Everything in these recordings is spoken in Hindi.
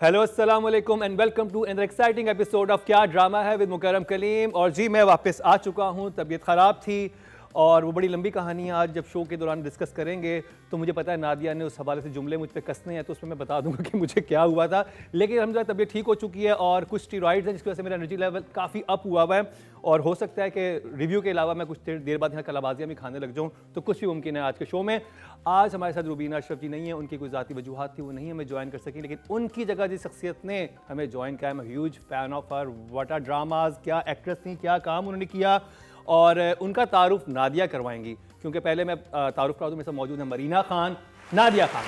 हेलो अस्सलाम वालेकुम and welcome to an exciting episode of क्या ड्रामा है विद मुकरम कलीम। और जी मैं वापस आ चुका हूँ। तबीयत ख़राब थी और वो बड़ी लंबी कहानी आज जब शो के दौरान डिस्कस करेंगे तो मुझे पता है नादिया ने उस हवाले से जुमले मुझ पर कसने हैं तो उसमें मैं बता दूंगा कि मुझे क्या हुआ था। लेकिन अलहमदुलिल्लाह तबीयत ठीक हो चुकी है और कुछ स्टीरॉइड्स हैं जिसकी वजह से मेरा एनर्जी लेवल काफ़ी अप हुआ है और हो सकता है कि रिव्यू के अलावा मैं कुछ देर बाद यहाँ कलाबाजियाँ भी खाने लग जाऊँ, तो कुछ भी मुमकिन है आज के शो में। आज हमारे साथ रुबीना अशरफ जी नहीं है, उनकी कोई ज़ाती वजूहात थी, वो नहीं हमें ज्वाइन कर सकी, लेकिन उनकी जगह जिस शख्सियत ने हमें ज्वाइन किया, मैं huge fan of her. What are dramas, क्या एक्ट्रेस थी, क्या काम उन्होंने किया और उनका तारुफ नादिया करवाएंगी। क्योंकि पहले मैं तारुफ करा दूँ, मेरे साथ मौजूद है मरीना खान, नादिया खान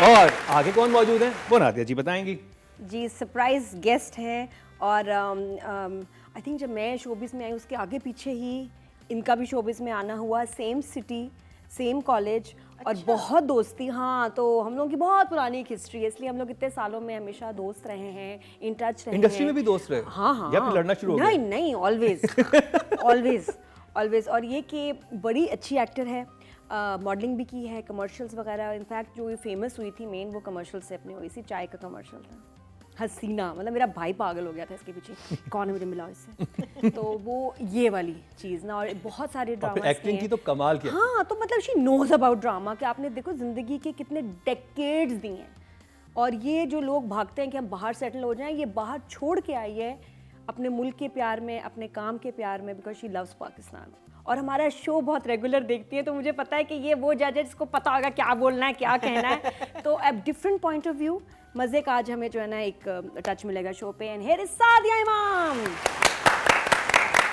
और आगे कौन मौजूद है वो नादिया जी बताएंगी। जी सरप्राइज गेस्ट हैं और आई थिंक जब मैं शोबिज़ में आई उसके आगे पीछे ही इनका भी शोबिज़ में आना हुआ। सेम सिटी, सेम कॉलेज और बहुत दोस्ती। हाँ, तो हम लोगों की बहुत पुरानी एक हिस्ट्री है, इसलिए हम लोग इतने सालों में हमेशा दोस्त रहे हैं, इन टच रहे हैं। इंडस्ट्री में भी दोस्त रहे? हाँ, या फिर लड़ना शुरू हो गए? नहीं, ऑलवेज ऑलवेज। और ये कि बड़ी अच्छी एक्टर है, मॉडलिंग भी की है, कमर्शियल्स वगैरह। इनफैक्ट जो ये फेमस हुई थी मेन वो कमर्शियल से अपनी हुई थी, चाय का कमर्शियल था। हसीना, मतलब मेरा भाई पागल हो गया था इसके पीछे, कौन है मुझे मिला इससे। तो वो ये वाली चीज़ ना, और बहुत सारे ड्रामा एक्टिंग की तो कमाल किया। हाँ, तो मतलब शी नोज अबाउट ड्रामा कि आपने देखो ज़िंदगी के कितने डेकेड्स दिए हैं। और ये जो लोग भागते हैं कि हम बाहर सेटल हो जाएं, ये बाहर छोड़ के आई है अपने मुल्क के प्यार में, अपने काम के प्यार में, बिकॉज शी लव्स पाकिस्तान। और हमारा शो बहुत रेगुलर देखती है तो मुझे पता है कि ये वो जज है जिसको पता होगा क्या बोलना है, क्या कहना है। तो at different point of view मज़े का आज हमें जो है ना एक टच मिलेगा शो पे। एंड हियर इज सादिया इमाम।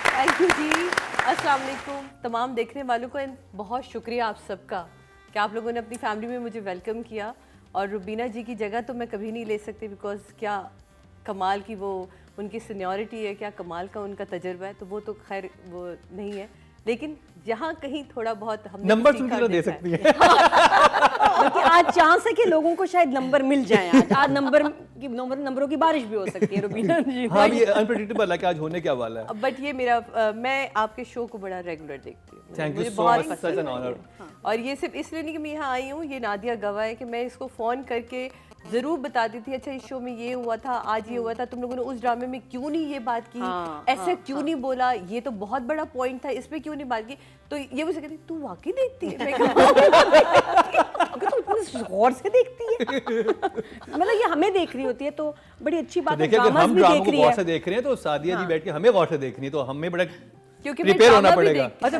थैंक यू जी। अस्सलाम वालेकुम तमाम देखने वालों को, बहुत शुक्रिया आप सबका कि आप लोगों ने अपनी फैमिली में मुझे वेलकम किया। और रुबीना जी की जगह तो मैं कभी नहीं ले सकती, बिकॉज क्या कमाल की वो उनकी सीनियरिटी है, क्या कमाल का उनका तजर्बा है, तो वो तो खैर वो नहीं है। लेकिन जहाँ कहीं थोड़ा बहुत हम नंबर सुनकर दे सकती है। बल्कि आज चांस है कि लोगों को शायद नंबर मिल जाए। आज नंबरों की बारिश भी हो सकती है रुबीना जी। हाँ, ये अनप्रेडिक्टेबल है कि आज होने क्या वाला है। बट ये मेरा मैं आपके शो को बड़ा रेगुलर देखती हूँ। थैंक यू मुझे सो बहुत मच, सच एन ऑनर। और ये सिर्फ इसलिए नहीं कि मैं यहाँ आई हूँ, ये नादिया गवाह है कि मैं इसको फ़ोन करके ज़रूर बताती थी, अच्छा इस शो में ये हुआ था, आज ये हुआ था, तुम लोगों ने उस ड्रामे में क्यों नहीं ये बात की, ऐसे क्यों नहीं बोला, ये तो बहुत बड़ा पॉइंट था, इस पर क्यों नहीं बात की। तो ये मुझे कहती तू वाकई देखती है? मैं गौर से देखती है। मतलब ये हमें देख रही होती है तो बड़ी अच्छी बात है। देखिए अगर हम भी ड्रामा देख को रही गौर है से देख रहे हैं तो सादिया जी बैठ के हमें गौर से देखनी है, तो हमें बड़ा क्योंकि प्रिपेयर होना पड़ेगा। अच्छा,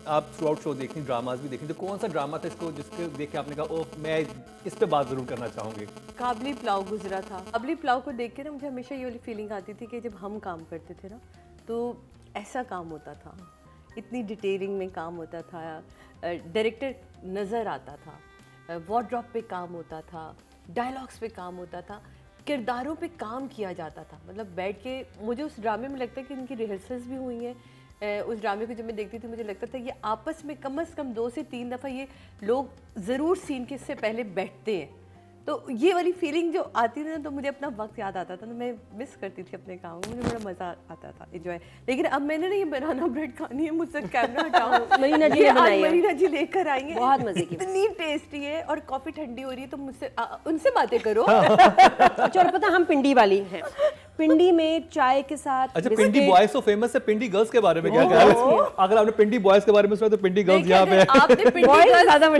आप थ्रू आउट शो देखनी, ड्रामाज भी देखनी, तो कौन सा ड्रामा था इसको जिसके देख के आपने कहा ओह मैं इस पे बात जरूर करना चाहूंगी? काबली पुलाव गुजरा था। काबली पुलाव को देख के ना मुझे हमेशा ये वाली फीलिंग आती थी कि जब हम काम करते थे ना तो ऐसा काम होता था, इतनी डिटेलिंग में काम होता था, डायरेक्टर नज़र आता था, वार्डरोब पे काम होता था, डायलॉग्स पे काम होता था, किरदारों पे काम किया जाता था। मतलब बैठ के मुझे उस ड्रामे में लगता है कि इनकी रिहर्सल्स भी हुई हैं। उस ड्रामे को जब मैं देखती थी मुझे लगता था ये आपस में कम से कम 2 से 3 दफ़ा ये लोग ज़रूर सीन के इससे पहले बैठते हैं। तो ये वाली फीलिंग जो आती थी ना तो मुझे अपना वक्त याद आता था, तो मैं मिस करती थी अपने काम में, मुझे बड़ा मज़ा आता था, एंजॉय। लेकिन अब मैंने ना ये बनाना ब्रेड खानी है, मुझसे कैमरा हटाओ। मरीना जी ने बनाई है, मरीना जी लेकर आई हैं, बहुत मज़े की, इतनी टेस्टी है। और कॉफ़ी ठंडी हो रही है तो मुझसे उनसे बातें करो। अच्छा, और पता हम पिंडी वाली हैं, पिंडी में चाय के साथ। अच्छा, पिंडी बॉयज तो फेमस है, पिंडी गर्ल्स के बारे में क्या ख्याल है? अगर आपने पिंडी बॉयज के बारे में सुना तो पिंडी गर्ल्स यहाँ पे आपने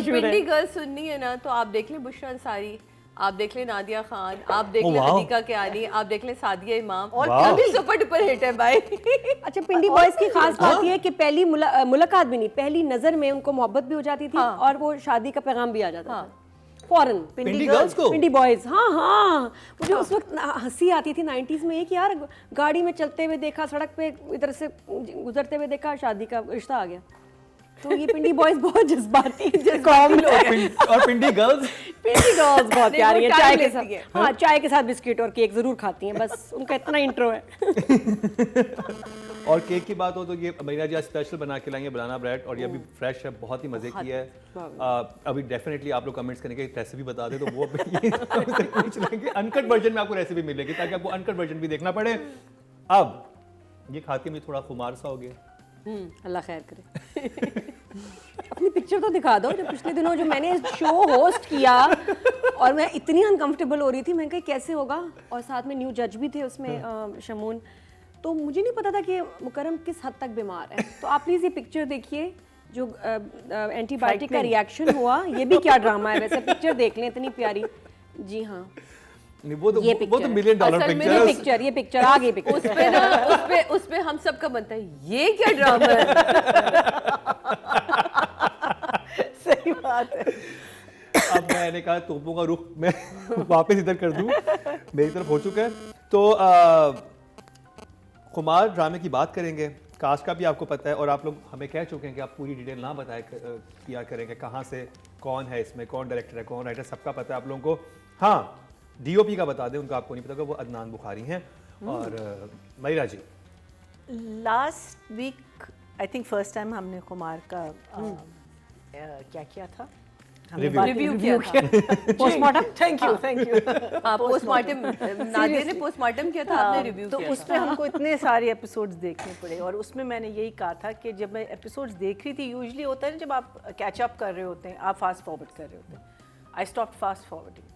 पिंडी गर्ल्स सुननी है ना तो आप देख लें बुशरा अंसारी, आप देख लें नादिया खान, आप देख लें अदीका कियानी, आप देख लें सादिया इमाम, और अभी सुपर डुपर हिट है भाई। अच्छा, पिंडी बॉयज की खास बात ये कि पहली मुलाकात भी नहीं, पहली नजर में उनको मोहब्बत भी हो जाती थी और वो शादी का पैगाम भी आ जाता था फौरन। पिंडी गर्ल्स को, पिंडी बॉयज। हाँ, मुझे उस वक्त हंसी आती थी 90s में, ये कि यार गाड़ी में चलते हुए देखा, सड़क पे इधर से गुजरते हुए देखा, शादी का रिश्ता आ गया। तो ये पिंडी बॉयज बहुत जज्बाती कौम लोग हैं। और पिंडी गर्ल्स बहुत प्यारी है, चाय के साथ। हाँ, चाय के साथ बिस्किट और केक जरूर खाती हैं, बस उनका इतना इंट्रो है। और केक की बात हो तो ये मरीना जी आज स्पेशल बना के लाएंगे बनाना ब्रेड, और ये अभी फ्रेश है, बहुत ही मजे की है। अभी डेफिनेटली आप लोग कमेंट्स करेंगे रेसिपी बता दे, तो वो पूछ लेंगे। अनकट वर्जन में आपको रेसिपी मिलेगी ताकि आपको अनकट वर्जन भी देखना पड़े। अब ये खा के मुझे थोड़ा खुमार सा हो गया। अल्लाह खैर करे। अपनी पिक्चर तो दिखा दो। जो पिछले दिनों जो मैंने शो होस्ट किया और मैं इतनी अनकंफर्टेबल हो रही थी, मैं कही कैसे होगा, और साथ में न्यू जज भी थे उसमें शमून, तो मुझे नहीं पता था कि मुकरम किस हद तक बीमार है। तो आप प्लीज़ ये पिक्चर देखिए जो एंटीबायोटिक का रिएक्शन हुआ, ये भी क्या ड्रामा है वैसे, पिक्चर देख लें, इतनी प्यारी। जी हाँ, नहीं वो तो ये $1 मिलियन असल में पिक्चर ये पिक्चर आ गई पिक्चर। उस पे ना उस पे हम सबका बनता है ये क्या ड्रामा है। सही बात है। अब मैंने कहा तोपों का रुख मैं वापस इधर कर दूं, मेरी तरफ हो चुका है। तो खुमार ड्रामे की बात करेंगे, कास्ट का भी आपको पता है और आप लोग हमें कह चुके हैं कि आप पूरी डिटेल ना बताए किया करेंगे, कहाँ से कौन है इसमें, कौन डायरेक्टर है, कौन राइटर, सबका पता है आप लोगों को। हाँ, डीओपी का बता दें, उनका आपको नहीं पता कि वो अदनान बुखारी हैं। और Mayra ji, last week I think first time हमने खुमार का क्या किया था, रिव्यू किया पोस्टमार्टम। थैंक यू हाँ, पोस्टमार्टम नादिया ने पोस्टमार्टम किया था, आपने रिव्यू तो किया उस पे हमको इतने सारे एपिसोड्स देखने पड़े और उसमें मैंने यही कहा था कि जब मैं एपिसोड्स देख रही थी, यूजुअली होता है ना जब आप कैच अप कर रहे होते हैं, आप फास्ट फॉरवर्ड कर रहे होते हैं, I stop fast forwarding,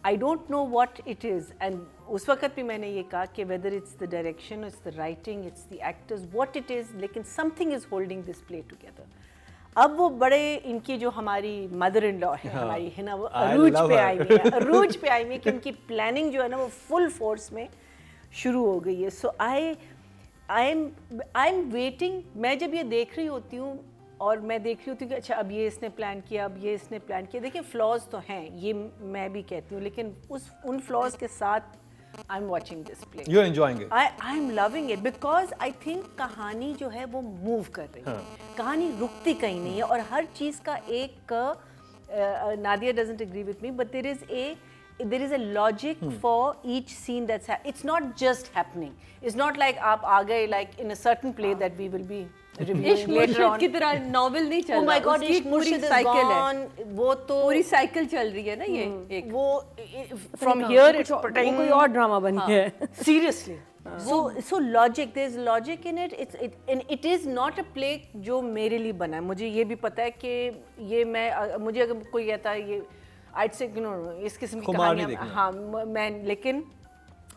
I don't know what it is. And उस वक्त भी मैंने ये कहा कि whether it's the direction, it's the writing, it's the actors, what it is, लेकिन something is holding this play together. अब वो बड़े इनकी जो हमारी मदर इन लॉ है, हमारी है ना, वो अरूज पे आई हुई है, अरूज पे आई हुई है कि उनकी प्लानिंग जो है ना वो फुल फोर्स में शुरू हो गई है। सो आई एम वेटिंग। मैं जब ये देख रही होती हूँ और मैं देख रही होती हूँ कि अच्छा अब ये इसने प्लान किया, अब ये इसने प्लान किया, देखिए फ्लॉज तो हैं, ये मैं भी कहती हूँ, लेकिन उन फ्लॉज के साथ I am watching this play, you are enjoying it. I am loving it because I think कहानी जो है वो मूव कर रही है, कहानी रुकती कहीं नहीं है और हर चीज़ का एक Nadia doesn't agree with me, but there is a logic for each scene that's it's not just happening, it's not like आप आ गए like in a certain play that we will be reviewing इश्क later मुर्शिद on। की तरह नॉवेल नहीं चल Oh रहा, my God, उसकी इश्क पूरी मुर्शिद is साइकिल है, gone, वो तो पूरी साइकिल चल रही है ना ये एक। वो from here it's वो portraying कोई और ड्रामा बन गया है। seriously so logic, there's logic in it, it is not a play जो मेरे लिए बना है। मुझे ये भी पता है कि ये मुझे अगर कोई कहता है ये I'd say you know इस किस्म की कहानियाँ, हाँ मैं, लेकिन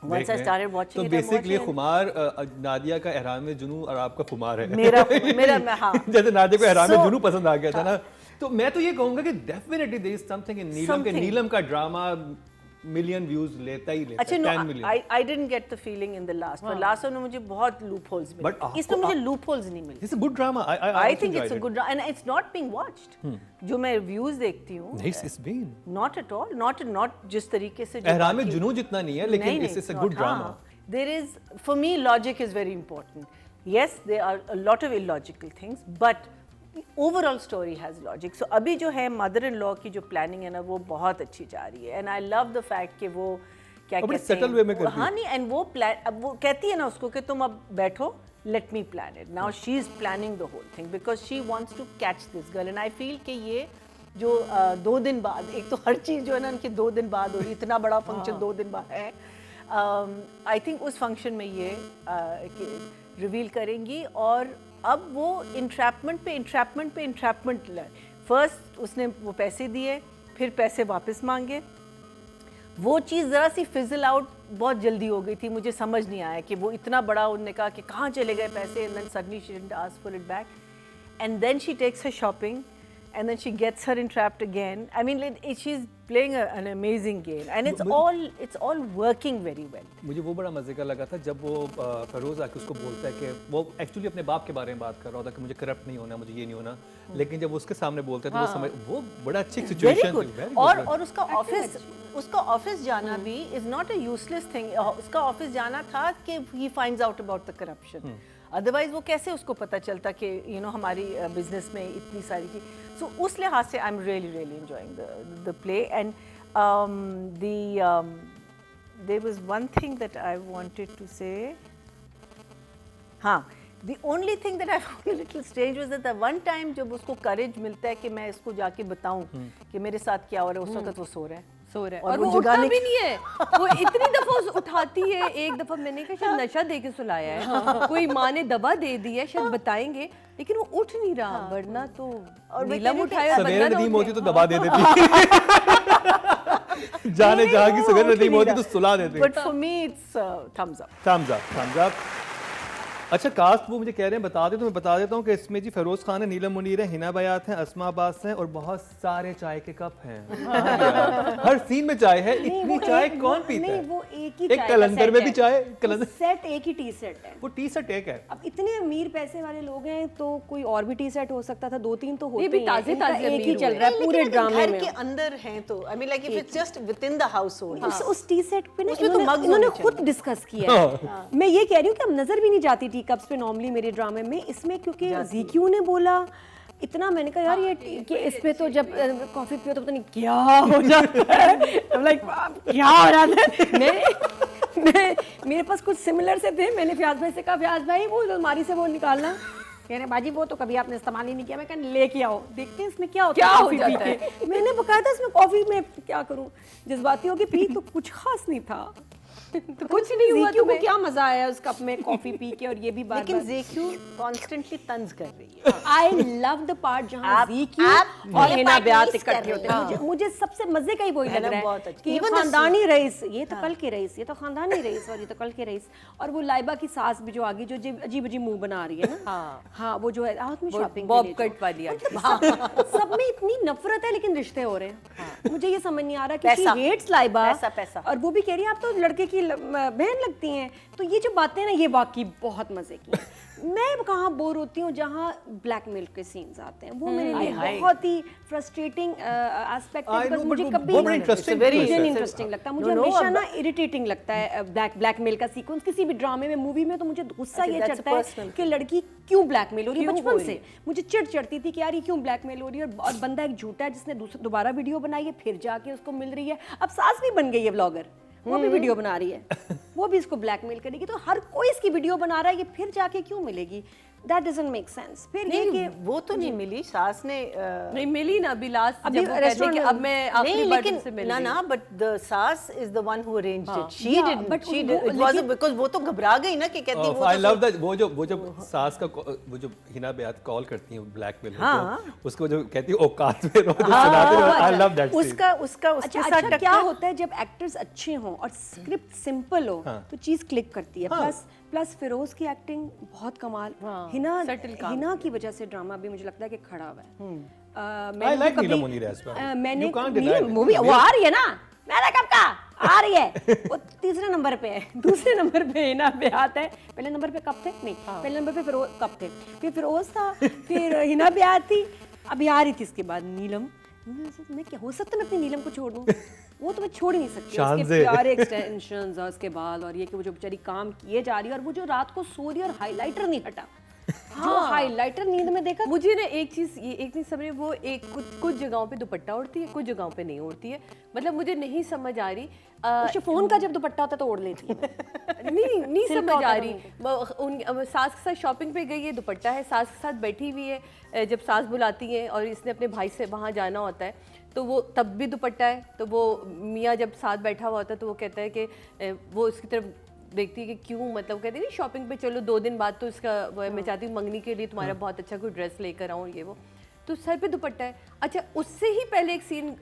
once I started watching तो it, बेसिकली खुमार नादिया का एहराम में जुनू और आपका खुमार है। मेरा हाँ जैसे नादिया को एहराम में जुनू पसंद आ गया था ना, तो मैं तो ये कहूंगा कि definitely there is something in Neelam के नीलम का ड्रामा मिलियन व्यूज लेता ही लेता अच्छा, है, 10 no million. I didn't get the feeling in the last, पर लास्ट में मुझे बहुत लूप होल्स मिले, इसमें मुझे लूप होल्स नहीं मिले। It's a good drama, I think it's a good and it's not being watched. जो मैं रिव्यूज देखती हूँ, नहीं it's been not at all, not जिस तरीके से एहराम में जुनू जितना नहीं है, लेकिन it's a good drama. There is, for me, logic is very important. Yes, there are a lot of illogical things, but overall story has logic. So अभी जो है mother-in-law की जो planning है ना वो बहुत अच्छी जा रही है, and I love the fact कि वो क्या कहते हैं, settle way में करती है। हाँ नहीं, and वो plan, अब वो कहती है ना उसको कि तुम अब बैठो, let me plan it. Now she is planning the whole thing because she wants to catch this girl, and I feel कि ये जो 2 दिन बाद, एक तो हर चीज़ जो है ना उनके 2 दिन बाद हो रही, इतना बड़ा फंक्शन 2 दिन बाद है, आई थिंक उस फंक्शन में ये रिवील करेंगी और अब वो इंट्रैपमेंट पे इंट्रैपमेंट फर्स्ट उसने वो पैसे दिए, फिर पैसे वापस मांगे, वो चीज़ ज़रा सी फिजल आउट बहुत जल्दी हो गई थी, मुझे समझ नहीं आया कि वो इतना बड़ा, उन्होंने कहा कि कहाँ चले गए पैसे, and then suddenly she didn't ask for it back, and then she takes her shopping and then she gets her entrapped again. I mean, she's playing an amazing game, and it's all working very well. मुझे वो बड़ा मजे का लगा था जब वो फरोज आके उसको बोलता है कि वो एक्चुअली अपने बाप के बारे में बात कर रहा था कि मुझे करप्ट नहीं होना, मुझे ये नहीं होना, लेकिन जब उसके सामने बोलता है तो वो समझ, वो बड़ा अच्छी सिचुएशन थी। और उसका ऑफिस जाना भी is not a useless thing. उसका ऑफिस जाना था कि he finds out about the corruption, otherwise वो कैसे उसको पता चलता कि यू नो हमारी बिजनेस में इतनी सारी चीज। सो उस लिहाज से I am really enjoying the play, and there was one thing that I wanted to say, हाँ, the only thing that I found a little strange was that the one time जब उसको courage मिलता है कि मैं इसको जाके बताऊं कि मेरे साथ क्या हो रहा है, उस वक्त वो सो रहा है, सो रहा है और और वो वो उठता जगाने भी नहीं है। वो इतनी दफा उठाती है, एक दफा मैंने कहा शायद नशा दे के सुलाया है, कोई माँ ने दवा दे दी है, शायद बताएंगे, लेकिन वो उठ नहीं रहा। वरना तो और मैं नीलम कह रही थी, उठाया सवेरे वरना नदीम ना होती तो दबा दे देती जाने जहाँ की सवेरे नदीम होती तो सुला देते। But for me it's thumbs up. Thumbs up, thumbs up. अच्छा, कास्ट वो मुझे कह रहे हैं बता दे तो मैं बता देता हूँ कि इसमें जी फिरोज खान है, नीलम मुनीर है, हिना बयात है, अस्मा अब्बास है और बहुत सारे चाय के कप हैं। हर सीन में चाय है। इतनी चाय कौन पीता है? नहीं, वो एक ही एक चाय कलंदर का में सेट भी है। चाय, वो कलंदर सेट एक ही टी सेट है। वो टी शर्ट एक है। अब इतने अमीर पैसे वाले लोग हैं तो कोई और भी टी सेट हो सकता था, 2-3 तो होते ये भी ही हैं। ताज़े इनका ताज़े एक ही अमीर चल हुए। रहा है पूरे ड्रामे घर में। के अंदर हैं तो I mean like if it's just with in the house hold. उस टी सेट पे ना उसमें तो mugs इन्होंने होने खुद डिस्कस किया है। मैं ये कह रही हूँ कि अब नजर भी नहीं जाती टी कप्स पे नॉर्मली मेरे ड्रामे में, इसमें क्योंकि जीक्यू ने बोला इतना, मैंने कहा यार ये कि इस पे तो जब कॉफी पियो तो पता नहीं क्या हो जाता है। लाइक क्या हो जाता है। मैं मेरे पास कुछ सिमिलर से थे, मैंने फ्याज भाई से कहा फ्याज भाई वो अलमारी से वो निकालना, कह रहे बाजी वो तो कभी आपने इस्तेमाल ही नहीं किया। मैं कहा लेके आओ देखते हैं इसमें क्या होता है कॉफी पी के। मैंने बकाया था इसमें कॉफी में क्या करूं, जज्बाती होके पी तो कुछ खास नहीं था। तो कुछ नहीं हुआ। जीक्यू को क्या मजा आया उस कप में कॉफी पी के, और ये भी बार लेकिन जेक्यू कॉन्स्टेंटली तंज कर रही है। आई लव द पार्ट जहाँ आप- जीक्यू आप और ये हिना part ब्यात miss इकट्ठे कर होते रहे हैं। हो। मुझे सबसे मजे का ही वही है लग ना, रहा बहुत है अच्छा। कि ये Even the खानदानी रईस, ये तो कल के रईस, ये तो खानदानी रईस और ये तो कल के रईस। और वो लाइबा की सास भी जो आगे जो अजीब अजीब मुंह बना रही है ना, हाँ वो जो है रात में शॉपिंग बॉब कट वाली आ गई। सब में इतनी नफरत है लेकिन रिश्ते हो रहे हैं। मुझे ये समझ नहीं आ रहा कि पैसा। she hates लाइबा, पैसा। और वो भी कह रही है आप तो लड़के की बहन लगती हैं। तो ये जो बातें ना ये वाकई बहुत मजे की हैं। मैं कहाँ बोर होती हूँ जहाँ ब्लैकमेल के सीन्स आते हैं, वो मेरे लिए हाय। बहुत ही फ्रस्ट्रेटिंग एस्पेक्ट है। I know, because but मुझे वो कभी बहुत बड़ा interesting मुझे twist है। नहीं इंटरेस्टिंग लगता, मुझे No, हमेशा अब- ना इरिटेटिंग लगता है ब्लैकमेल का सीक्वेंस किसी भी ड्रामे में, मूवी में। तो मुझे गुस्सा अच्छा, ये that's a चढ़ता है personal कि लड़की क्यों ब्लैकमेल हो रही है। क्यों हो बचपन रही से मुझे चिढ़ चढ़ती थी कि यार ये क्यों ब्लैकमेल हो रही है, और बंदा एक झूठा है जिसने दोबारा वीडियो बनाई है, फिर जाके उसको मिल रही है। अब सास भी बन गई है व्लॉगर, वो भी वीडियो बना रही है, वो भी इसको ब्लैकमेल करेगी। तो हर कोई इसकी वीडियो बना रहा है, ये फिर जाके क्यों मिलेगी? That doesn't make sense. फिर ये नहीं, कि वो तो नहीं मिली सास ने नहीं मिली ना अभी लास्ट अभी जब वो कहते हैं restaurant कि में- अब मैं आखिरी नहीं, बार लेकिन तुमसे मिल ना रही ना बट द सास is the one who arranged it. She Yeah, didn't, but she वो- डिड, इट वाज लेकिन- बिकॉज़ वो तो घबरा गई ना कि कहती वो आई तो लव दैट। वो जब सास का वो जो हिना बेयात कॉल करती है ब्लैकमेल होते उसको जो कहती है औकात में रहो, जो सुनाते रहो। I love that scene. उसका उसके अच्छा साथ अच्छा क्या टक्कर। होता है जब एक्टर्स अच्छे हों और स्क्रिप्ट सिंपल हो तो चीज क्लिक करती है। प्लस फिरोज की एक्टिंग बहुत कमाल। हिना subtle काम हिना की वजह से ड्रामा भी मुझे लगता है कि खड़ा हुआ है। I like Neelam Munir as well. मैंने You can't deny it. Movie वो आ रही है ना, मैंने कब कहा आ रही है। वो तीसरे नंबर पे है, दूसरे नंबर पे हिना बेयात है। पहले नंबर पे कब थे? नहीं, पहले नंबर पे फिरोज कब थे, फिर फिरोज था, फिर हिना बेयात थी, अभी आ रही थी इसके बाद नीलम। मैं क्या हो सकता है मैं अपनी नीलम को छोड़ दूं? वो तो मैं छोड़ ही नहीं सकती। शान उसके से। प्यारे एक्सटेंशंस और उसके बाल, और ये कि वो जो बेचारी काम किए जा रही है, और वो जो रात को सो रही है और हाइलाइटर नहीं हटा। जो हाइलाइटर नींद में देखा मुझे ना एक चीज समझ में, वो एक कुछ जगहों पे दुपट्टा ओढ़ती है, कुछ जगहों पे नहीं ओढ़ती है। मतलब मुझे नहीं समझ आ रही। शिफॉन का जब दुपट्टा होता है तो ओढ़ लेती है। नहीं सिल्क समझ होता आ है रही। सास के साथ शॉपिंग पे गई है, दुपट्टा है, सास के साथ बैठी हुई है, जब सास बुलाती है और इसने अपने भाई से वहाँ जाना होता है तो वो तब भी दुपट्टा है। तो वो मियाँ जब साथ बैठा हुआ होता है तो वो कहता है कि वो उसकी तरफ देखती है कि क्यों, मतलब कहती है नहीं शॉपिंग पे चलो 2 दिन बाद तो इसका वो है, मैं चाहती हूँ मंगनी के लिए तुम्हारा बहुत अच्छा कोई ड्रेस लेकर आऊँ, ये वो। तो सर पे दुपट्टा है। अच्छा, उससे ही पहले एक सीन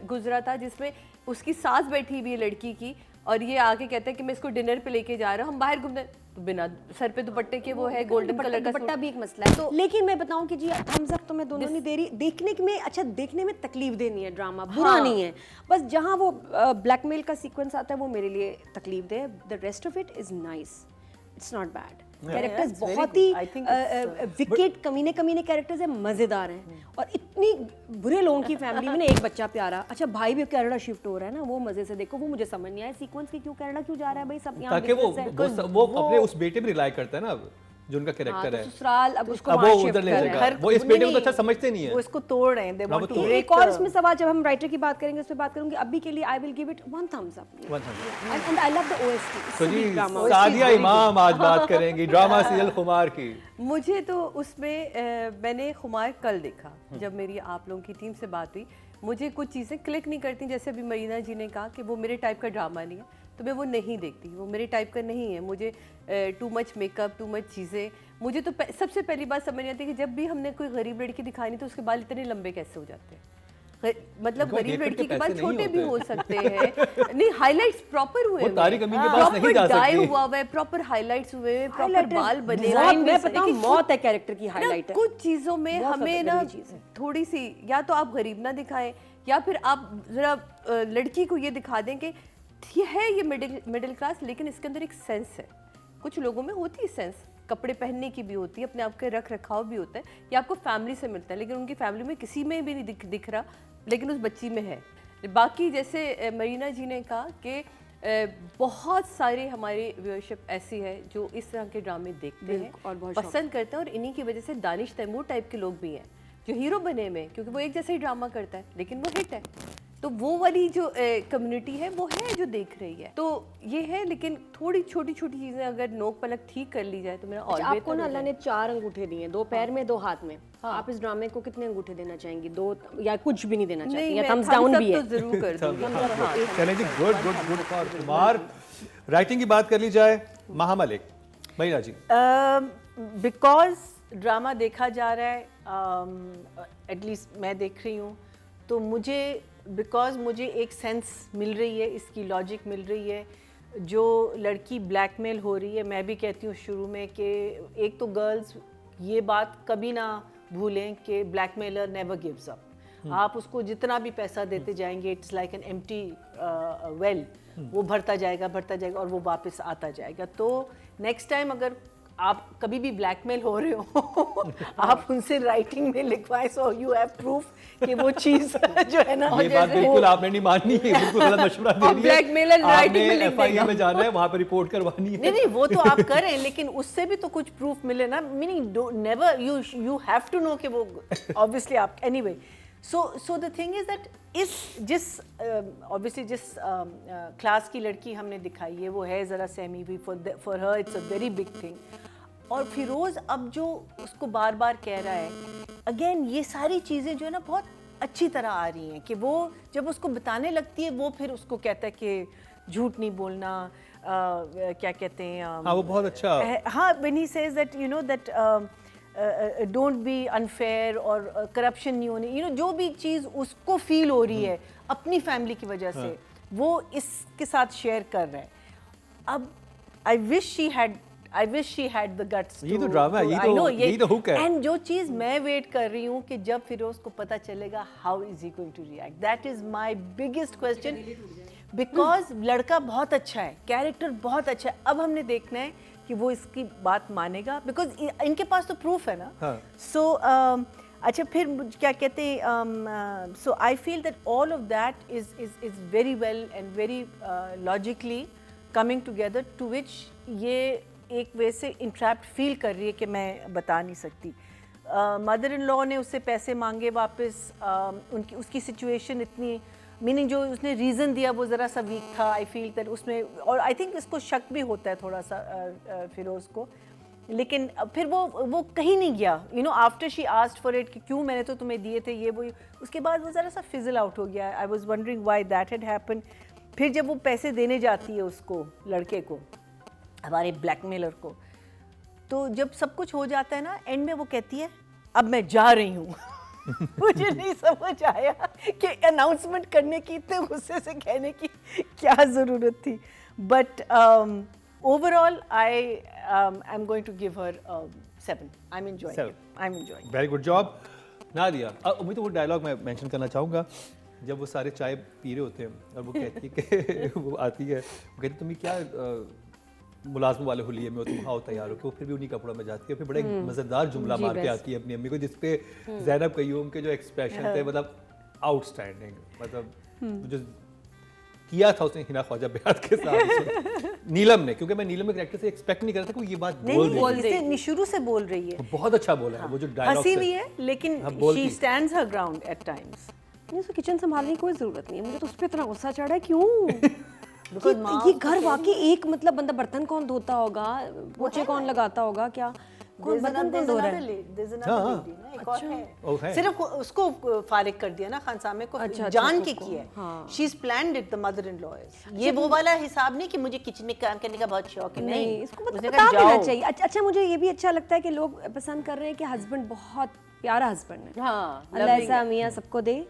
गुजरा था जिसमें उसकी सास बैठी हुई है लड़की की, और ये आके कहता है कि मैं इसको डिनर पे लेके जा रहा हूँ, हम बाहर घूमने, तो बिना सर पे दुपट्टे के वो है गोल्डन कलर का दुपट्टा सूट। भी एक मसला है। तो लेकिन मैं बताऊं कि जी थम्स अप तो मैं दोनों नहीं दे रही। देखने में अच्छा, देखने में तकलीफ देनी है ड्रामा, बुरा नहीं है। बस जहां वो ब्लैकमेल का सीक्वेंस आता है वो मेरे लिए तकलीफ दे। The rest of it is nice, it's not bad. Characters it's very बहुत good. ही I think it's, विकेट कमीने कमीने कैरेक्टर्स हैं, मजेदार हैं। और इतनी बुरे लोगों की फैमिली में ना एक बच्चा प्यारा, अच्छा भाई भी कनाडा शिफ्ट हो रहा है ना, वो मजे से देखो। वो मुझे समझ नहीं आया सीक्वेंस की, क्यों कनाडा क्यों जा रहा है भाई, सब यहाँ ताकि वो business है। वो अपने उस बेटे पे रिलाई करता है ना। जो उनका हाँ, कैरेक्टर तो है ससुराल अब उसको अब वो वहाँ shift उधर ले कर रहे जाएगा हैं। वो इस बेटे को तो अच्छा समझते नहीं वो है इसको तोड़ रहे हैं, they want to तो- break एक और the- इसमें सवाल, जब हम राइटर की बात करेंगे उस पर बात करूंगी, अभी के लिए आई will give it 1 thumbs up। 100 and I love the OST. तो जी सादिया इमाम आज बात करेंगी ड्रामा सीरियल खुमार की। मुझे तो उसमें मैंने खुमार कल देखा जब मेरी आप लोगों की टीम से बात हुई। मुझे कुछ चीज़ें क्लिक नहीं करती, जैसे अभी मरीना जी ने कहा कि वो मेरे टाइप का ड्रामा नहीं है, तो मैं वो नहीं देखती, वो मेरे टाइप का नहीं है। मुझे too much makeup, too much चीज़ें, मुझे तो सबसे पहली बात समझ नहीं आती कि जब भी हमने कोई गरीब लड़की दिखाई नहीं तो उसके बाल इतने लंबे कैसे हो जाते हैं। मतलब उनको गरीब देखकर लड़की के के बाल पैसे नहीं छोटे भी होते। हो सकते हैं। नहीं, हाइलाइट्स प्रॉपर हुए वो हुए तारिक हैं। अमीन के पास नहीं जा डाई सकती। हुआ हुआ है, प्रॉपर हाइलाइट्स हुए हैं, प्रॉपर Highlight है, बाल बने design हुए में हैं। पता हूँ, लेकिन मौत है कैरेक्टर की ना, हाईलाइट है। कुछ चीज़ों में बहुत हमें ज्यादा ना गंदी चीज़ है। थोड़ी सी, या तो आप गरीब ना दिखाएं या फिर आप जरा लड़की को ये दिखा दें कि ये है ये मिडिल क्लास, लेकिन इसके अंदर एक सेंस है। कुछ लोगों में होती है सेंस, कपड़े पहनने की भी होती है, अपने आप के रख रखाव भी होता है, या आपको फैमिली से मिलता है, लेकिन उनकी फैमिली में किसी में भी नहीं दिख रहा, लेकिन उस बच्ची में है। बाकी जैसे मरीना जी ने कहा कि बहुत सारे हमारे व्यूअरशिप ऐसी है जो इस तरह के ड्रामे देखते हैं और बहुत पसंद करते हैं, और इन्हीं की वजह से दानिश तैमूर टाइप के लोग भी हैं जो हीरो बने हुए हैं, क्योंकि वो एक जैसा ही ड्रामा करता है लेकिन वो हिट है। तो वो वाली जो कम्युनिटी है वो है जो देख रही है, तो ये है। लेकिन थोड़ी छोटी छोटी चीज़ें अगर नोक पलक ठीक कर ली जाए तो मेरा और अच्छा, आपको बेहतर ना हो अल्लाह जाए। ने 4 अंगूठे दिए, 2 पैर में 2 हाथ में। आप इस ड्रामे को कितने अंगूठे देना चाहेंगी? 2 या कुछ भी नहीं देना चाहती, नहीं, या मैं थम्स thumbs डाउन up भी है? तो जरूर कर दूंगी। हाँ, चलें जी, good good good for Kumar. Writing की बात कर ली जाए, महा मलिक, मरीना जी। बिकॉज ड्रामा देखा जा रहा है, एटलीस्ट मैं देख रही हूँ, तो मुझे बिकॉज मुझे एक सेंस मिल रही है, इसकी लॉजिक मिल रही है। जो लड़की ब्लैकमेल हो रही है, मैं भी कहती हूँ शुरू में कि एक तो गर्ल्स ये बात कभी ना भूलें कि ब्लैकमेलर नेवर गिव्स अप। आप उसको जितना भी पैसा देते जाएंगे, it's like an empty well, वो भरता जाएगा और वो वापस आता जाएगा। तो नेक्स्ट टाइम अगर आप कभी भी ब्लैकमेल हो रहे हो आप उनसे राइटिंग में लिखवाएं, सो यू हैव प्रूफ कि वो चीज़ जो है ना, ये बात बिल्कुल आपने नहीं माननी है, बिल्कुल गलत मशवरा दे दिया। blackmailer writing में लिख FIA में जाना है, वहाँ पर रिपोर्ट करवानी है। नहीं वो तो आप करें, लेकिन उससे भी तो कुछ प्रूफ मिले ना। Meaning never you have to know कि वो ऑब्वियसली आप एनीवे। So the thing is that जिस ऑब्वियसली जिस क्लास की लड़की हमने दिखाई है वो है ज़रा सहमी हुई, for her it's a very big thing. और फिरोज़ अब जो उसको बार बार कह रहा है, अगेन ये सारी चीज़ें जो है ना बहुत अच्छी तरह आ रही हैं कि वो जब उसको बताने लगती है वो फिर उसको कहता है कि झूठ नहीं बोलना, क्या कहते हैं, हाँ वो बहुत अच्छा। हाँ, when he says that you know that don't be unfair और करप्शन नहीं होनी, you know जो भी चीज़ उसको फील हो रही है अपनी फैमिली की वजह से, वो इसके साथ शेयर कर रहे हैं। अब I wish she had the guts ये तो ड्रामा है, यही तो हुक है। एंड जो चीज़ मैं वेट कर रही हूँ कि जब फिरोज को पता चलेगा how is he going to react, that is my biggest question. Because लड़का बहुत अच्छा है, कैरेक्टर बहुत अच्छा है, अब हमने देखना है कि वो इसकी बात मानेगा, बिकॉज इनके पास तो प्रूफ है ना। सो अच्छा, फिर क्या कहते हैं, so I feel that all of that is very well and very logically coming together, to which ये एक वे से इंट्रैप्ड फील कर रही है कि मैं बता नहीं सकती। मदर इन लॉ ने उससे पैसे मांगे वापस, उसकी सिचुएशन इतनी, मीनिंग जो उसने रीज़न दिया वो ज़रा सा वीक था, आई फील दैट उसमें, और आई थिंक इसको शक भी होता है थोड़ा सा फिरोज़ को, लेकिन फिर वो कहीं नहीं गया, you know, after she asked for it कि क्यों मैंने तो तुम्हें दिए थे ये वो, उसके बाद वो ज़रा सा फिजल आउट हो गया। I was wondering why that had happen. फिर जब वो पैसे देने जाती है उसको, लड़के को, हमारे ब्लैकमेलर को, तो जब सब कुछ हो जाता है ना, एंड में वो कहती है अब मैं जा रही हूँ। मुझे नहीं समझ आया कि अनाउंसमेंट करने की, इतने गुस्से से कहने की क्या ज़रूरत थी। But overall I am going to give her 7। I am enjoying. Very good job Nadia. उम्मीद तो वो डायलॉग मैं मेंशन करना चाहूँगा, जब वो सारे चाय पी रहे होते हैं और वो कहती है कि वो आती है, वो कहती तुम्हें क्या मुलाजम वाले हुलिये में हो, तुम आओ तैयार हो, कि वो फिर भी उन्हीं कपड़ों में जाती है, फिर बड़ा एक मज़ेदार जुमला मार के आती है अपनी अम्मी को, जिसपे ज़ैनब कय्यूम के जो एक्सप्रेशन थे, मतलब आउटस्टैंडिंग, मतलब जो किया था उसने हिना ख्वाजा बेहद के साथ नीलम ने, क्योंकि मैं नीलम के कैरेक्टर से एक्सपेक्ट नहीं कर रहा था कि ये बात बोल रही है। नहीं, शुरू से बोल रही है, बहुत अच्छा बोला है वो जो डायलॉग हंसी भी है, लेकिन she stands her ground eight times. नहीं, तो किचन संभालने की कोई जरूरत नहीं है, मुझे तो उस पर इतना गुस्सा चढ़ा है क्यों? ये घर वाकई एक मतलब बंदा बर्तन कौन धोता होगा, पोछे कौन लगाता होगा, क्या कौन बर्तन कौन धो रहा है? सिर्फ उसको फारिग कर दिया ना खान सामे को, जान के किया। She is planned it, the mother in law is. ये वो वाला हिसाब नहीं कि मुझे किचन में काम करने का बहुत शौक है, नहीं, इसको बता देना चाहिए। अच्छा, मुझे ये भी अच्छा लगता है कि लोग पसंद कर रहे हैं कि हस्बैंड बहुत प्यारा हस्बैंड है, अल्लाह ऐसा मियां सबको दे,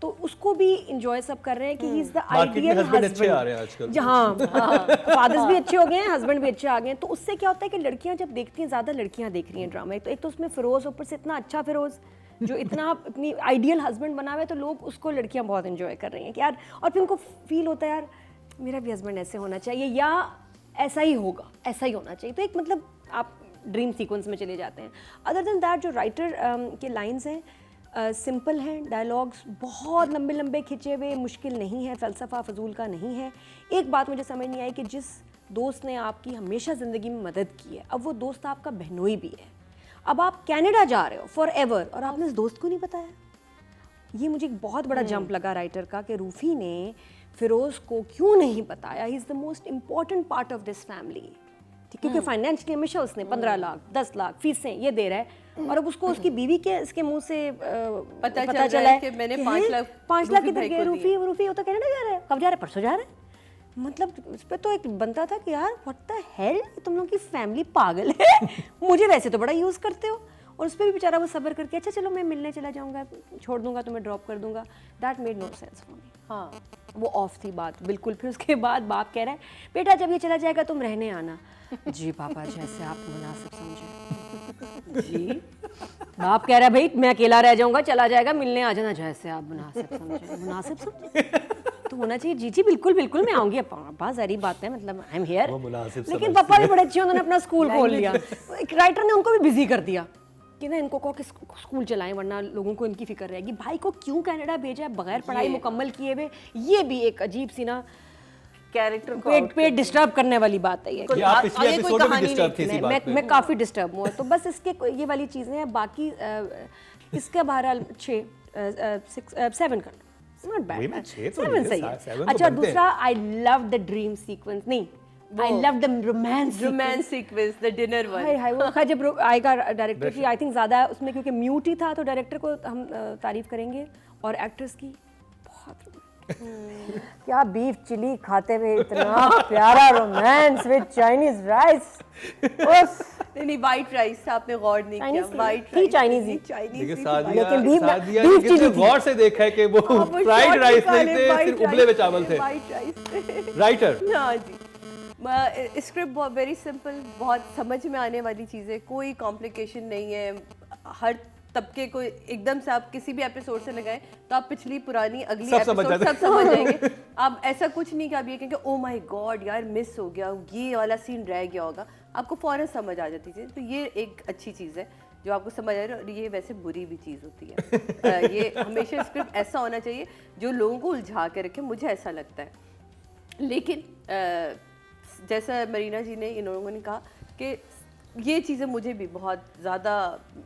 तो उसको भी इंजॉय सब कर रहे हैं कि he is the ideal husband. अच्छे आ रहे हैं आजकल, हाँ, फादर्स भी अच्छे हो गए हैं, हस्बैंड भी अच्छे आ गए हैं। तो उससे क्या होता है कि लड़कियां जब देखती हैं, ज्यादा लड़कियां देख रही हैं ड्रामा, तो एक तो उसमें फिरोज ऊपर से इतना अच्छा फिरोज जो इतना अपनी आइडियल हस्बैंड बना हुआ है, तो लोग उसको लड़कियां बहुत इंजॉय कर रही हैं कि यार, और फिर उनको फील होता है यार मेरा भी हस्बैंड ऐसे होना चाहिए, या ऐसा ही होगा, ऐसा ही होना चाहिए। तो एक मतलब आप ड्रीम सीक्वेंस में चले जाते हैं। अदर देन दैट, जो राइटर के लाइन्स हैं सिंपल हैं, डायलॉग्स बहुत लंबे लंबे खिंचे हुए मुश्किल नहीं है, फ़लसफ़ा फजूल का नहीं है। एक बात मुझे समझ नहीं आई कि जिस दोस्त ने आपकी हमेशा ज़िंदगी में मदद की है, अब वो दोस्त आपका बहनोई भी है। अब आप कनाडा जा रहे हो फॉर एवर और आपने उस दोस्त को नहीं बताया। ये मुझे एक बहुत बड़ा जंप लगा राइटर का कि रूफ़ी ने फिरोज़ को क्यों नहीं बताया। He is the most important part of this family, क्योंकि फाइनेंशियली हमेशा उसने 15 लाख 10 लाख फीसें ये दे रहा है, और अब उसको उसकी बीवी के इसके मुंह से पता चला है कि मैंने 5 लाख किधर गए। रूफी वो तो कनाडा जा रहा है, कब जा रहा है, परसों जा रहा है। मतलब उस पर तो एक बनता था कि यार व्हाट द हेल, तुम लोग की फैमिली पागल है। मुझे वैसे तो बड़ा यूज़ करते हो, और उस पर भी बेचारा वो सब्र करके अच्छा चलो मैं मिलने चला जाऊँगा, छोड़ दूंगा तुम्हें, ड्रॉप कर दूंगा। That made no sense for me. हाँ, वो ऑफ थी बात बिल्कुल। फिर उसके बाद बाप कह रहा है बेटा जब ये चला जाएगा तुम रहने आना। जी पापा जैसे आप मुनासिब समझे। जी बाप कह रहा है भाई मैं अकेला रह जाऊंगा, चला जाएगा, मिलने आ जाना जैसे आप मुनासिब समझे। मुनासिब समझे तो होना चाहिए। जी जी बिल्कुल बिल्कुल मैं आऊँगी पापा, सारी बात है, मतलब आई एम हियर। लेकिन पापा भी बड़े अच्छे, उन्होंने अपना स्कूल खोल लिया। एक राइटर ने उनको भी बिजी कर दिया कि ना इनको कहो कि स्कूल चलाएं वरना लोगों को इनकी फिक्र रहेगी। भाई को क्यों कनाडा भेजा है बगैर पढ़ाई मुकम्मल किए हुए? ये भी एक अजीब सी ना कैरेक्टर को पेट डिस्टर्ब करने वाली बात है। मैं काफ़ी डिस्टर्ब हुआ, तो बस इसके ये वाली चीज़ें हैं। बाकी इसका बहरहाल 7 कर नॉट बैड, 7 सही है। अच्छा दूसरा, I love the dream sequence, नहीं I love the romance sequence, the dinner one. हाय वो खैर जब आएगा डायरेक्टर की, आई थिंक ज़्यादा उसमें क्योंकि म्यूट ही था, तो डायरेक्टर को हम तारीफ करेंगे, और एक्ट्रेस की बहुत क्या बीफ चिली खाते हुए इतना प्यारा रोमांस विद चाइनीज राइस। नहीं वाइट राइस आपने गौर नहीं किया, वाइट राइस चाइनीज ही, लेकिन बीफ चिली गौर से देखा है कि वो फ्राइड राइस नहीं थे, सिर्फ उबले हुए चावल थे। वाइट राइस राइटर, हाँ जी। स्क्रिप्ट बहुत वेरी सिंपल, बहुत समझ में आने वाली चीज़ें, कोई कॉम्प्लिकेशन नहीं है। हर तबके को एकदम से आप किसी भी एपिसोड से लगाएं तो आप पिछली पुरानी अगली एपिसोड सब समझ जाएंगे। आप ऐसा कुछ नहीं कि आप ये कहेंगे ओ माय गॉड यार मिस हो गया, ये वाला सीन रह गया होगा, आपको फौरन समझ आ जाती है। तो ये एक अच्छी चीज़ है जो आपको समझ आ रही है, और ये वैसे बुरी भी चीज़ होती है। ये हमेशा स्क्रिप्ट ऐसा होना चाहिए जो लोगों को उलझा के रखे, मुझे ऐसा लगता है। लेकिन जैसा मरीना जी ने, इन लोगों ने कहा कि ये चीज़ें मुझे भी बहुत ज़्यादा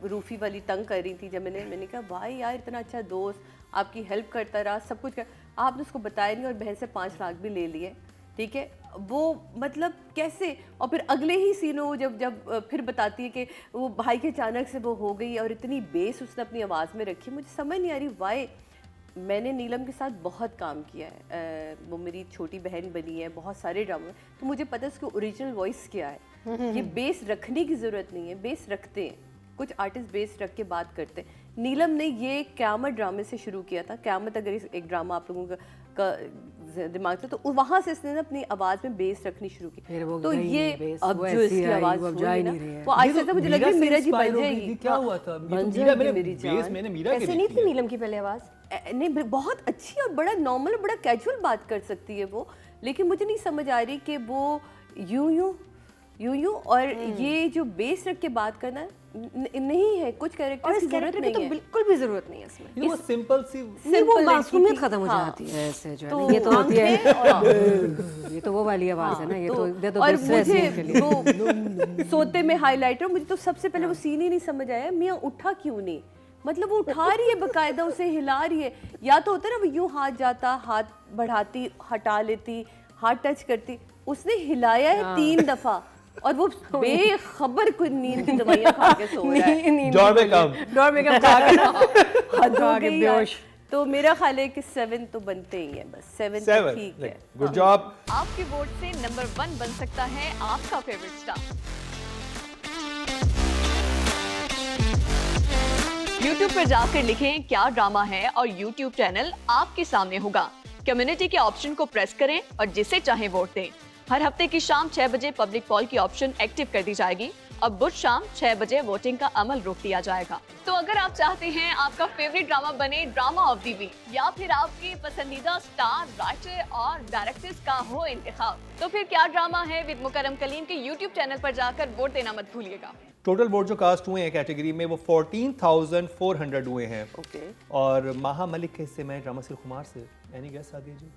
रूफ़ी वाली तंग कर रही थी। जब मैंने कहा भाई यार इतना अच्छा दोस्त आपकी हेल्प करता रहा, सब कुछ कर, आपने उसको बताया नहीं और बहन से 5 लाख भी ले लिए, ठीक है, वो मतलब कैसे? और फिर अगले ही सीनों जब फिर बताती है कि वो भाई के अचानक से वो हो गई, और इतनी बेस उसने अपनी आवाज़ में रखी, मुझे समझ नहीं आ रही वाई। मैंने नीलम के साथ बहुत काम किया है, वो मेरी छोटी बहन बनी है बहुत सारे ड्रामे, तो मुझे पता है उसकी ओरिजिनल वॉइस क्या है। ये बेस रखने की ज़रूरत नहीं है, बेस रखते हैं, कुछ आर्टिस्ट बेस रख के बात करते हैं। नीलम ने ये क़यामत ड्रामे से शुरू किया था। क़यामत अगर एक ड्रामा आप लोगों का दिमाग था, तो वहाँ से इसने अपनी आवाज़ में बेस रखनी शुरू की। तो ये अब जो इसकी आवाज़ वो आज तक मुझे लग रहा है मीरा जी बन जाएगी। क्या हुआ था? मैंने मीरा ऐसे नहीं थी नीलम की पहले आवाज़, नहीं बहुत अच्छी और बड़ा नॉर्मल, बड़ा कैजुअल बात कर सकती है वो, लेकिन मुझे नहीं समझ आ रही कि वो यूं और ये जो बेस रख के बात करना है, नहीं है, कुछ और कैरेक्टर्स इस की जरूरत कैरेक्टर की नहीं तो है। बिल्कुल भी जरूरत नहीं है इसमें। वो सिंपल सी नहीं, वो Simple मासूमियत लड़की थी। खत्म हो हाँ। जाती है ऐसे जो है तो ना, ये तो होती है आंखें ये तो वो वाली आवाज है ना, ये तो दे दो और दूसरे मुझे scene के लिए। वो सोते में हाइलाइटर, मुझे तो सबसे पहले वो सीन ही नहीं समझ आया, मियाँ उठा क्यों नहीं? मतलब वो उठा रही है बकायदा, उसे हिला रही है। या तो होता है ना वो यूं हाथ जाता, हाथ बढ़ाती, हटा लेती, हाथ टच करती, उसने हिलाया है 3 दफा और वो बेखबर कोई नींद की दवाइयाँ खा के सो रहा है। डोर में कम डोर में कम खा के ना हद हो खा के गई यार। बेहोश। तो मेरा ख्याल है कि 7 तो बनते ही हैं, बस 7 तो 7 ठीक है। गुड जॉब आपके वोट से नंबर 1 बन सकता है आपका फेवरेट स्टार। YouTube पर जाकर लिखें क्या ड्रामा है और YouTube चैनल आपके सामने होगा। कम्युनिटी के ऑप्शन को प्रेस करें और जिसे चाहे वोट दें। हर हफ्ते की शाम 6 बजे पब्लिक पॉल की ऑप्शन एक्टिव कर दी जाएगी और बुध शाम 6 बजे वोटिंग का अमल रोक दिया जाएगा। तो अगर आप चाहते हैं आपका फेवरेट ड्रामा बने ड्रामा ऑफ द वीक या फिर आपके पसंदीदा स्टार, राइटर और डायरेक्टर्स का हो इंतखाब, तो फिर क्या ड्रामा है विद मुकरम कलीम के YouTube चैनल पर जाकर वोट देना मत भूलिएगा। टोटल वोट जो कास्ट हुए हैं कैटेगरी में वो 14,400 हुए हैं। ओके। और माहा मलिक के हिस्से में ड्रामा सिल खुमार से एनी गेस आ दीजिए।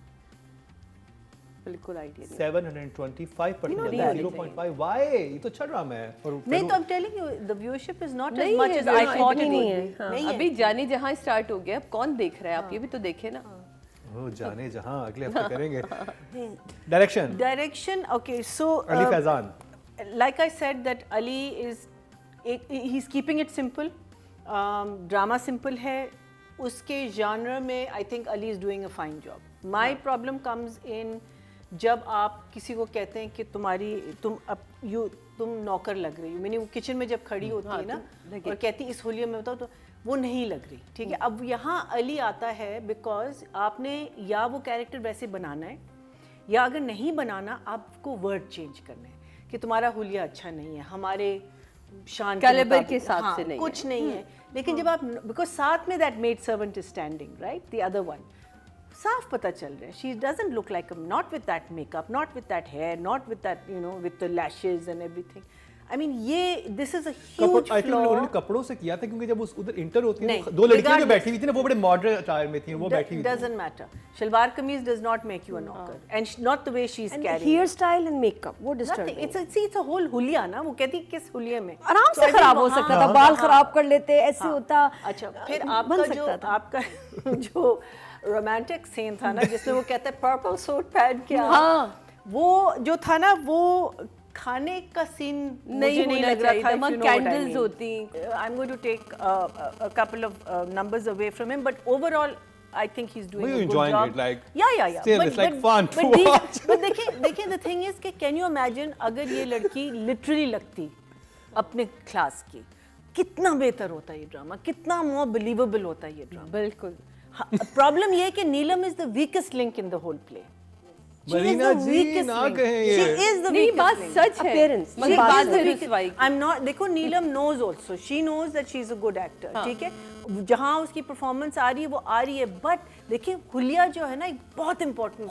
बिल्कुल आइडिया नहीं। 725% 0.5 वाई, ये तो अच्छा ड्रामा है। और नहीं तो I'm telling you the viewership is not as नहीं much है, as I हाँ, thought इतनी it नहीं would है। be. हाँ, नहीं है। अभी जाने जहाँ स्टार्ट हो गया, अब कौन देख रहा है? आप ये भी तो देखे ना। ओ जाने जहां अगले हफ्ते करेंगे। Direction Direction, okay, so Ali Faizan. like I said that Ali is he's keeping it simple, drama simple है, उसके genre में I think Ali is doing a fine job. My problem comes in जब आप किसी को कहते हैं कि तुम नौकर लग रही हो, मैंने वो किचन में जब खड़ी होती है ना और कहती इस होलिया में बताओ, तो वो नहीं लग रही, ठीक है। अब यहाँ अली आता है बिकॉज आपने या वो कैरेक्टर वैसे बनाना है या अगर नहीं बनाना आपको वर्ड चेंज करना है कि तुम्हारा हुलिया अच्छा नहीं है, हमारे शान Caliber के हिसाब से नहीं है। कुछ नहीं है। लेकिन जब आप बिकॉज साथ में that maid servant is standing right the other one, साफ पता चल रहा है she doesn't look like not with that makeup, not with that hair, not with that you know with the lashes and everything. I mean ये this is a huge I think flaw. उन्होंने कपड़ों से किया था क्योंकि जब उस उधर इंटर होती है नहीं, तो दो लड़कियां जो regardless- बैठी हुई थी ना वो बड़े मॉडर्न अटायर में थी, वो बैठी हुई थी। doesn't matter. Shalwar kameez does not make you a knocker, and not the way she's And carrying. hair style and makeup वो Nothing. disturbing। It's a whole हुलिया ना, वो कहती किस हुलिये में आराम So से I think खराब हो वहाँ- सकता था, बाल खराब कर लेते, ऐसे होता। अच्छा फिर बन आपका जो सकता था। आपका जो रोमांटिक सीन था ना जिसमें वो कहता है पर्पल सूट पहन के आओ, हाँ। वो जो था ना वो खाने का सीन मुझे नहीं होना लग रहा चाहिए था। था, वहाँ candles होती। I'm going to take a couple of numbers away from him, but overall I think he's doing Were you a good enjoying job. it? Like, yeah. still, it's like fun to watch. But देखिए the thing is कि can you imagine अगर ये लड़की literally लगती अपने क्लास की, कितना बेहतर होता ये ड्रामा, कितना more believable होता ये ड्रामा। बिल्कुल। प्रॉब्लम ये है कि Neelam is the weakest link in the whole play. Marina ji ना कहें ये। She is the नहीं, weakest बात link. सच है। Appearance. मगर She बात is the है weakest- रुसवाई की। I'm not, देखो नीलम knows also, she knows that she is a good actor, ठीक है। जहाँ उसकी परफॉर्मेंस आ रही है वो आ रही है, बट देखिए हुलिया जो है ना एक बहुत इम्पोर्टेंट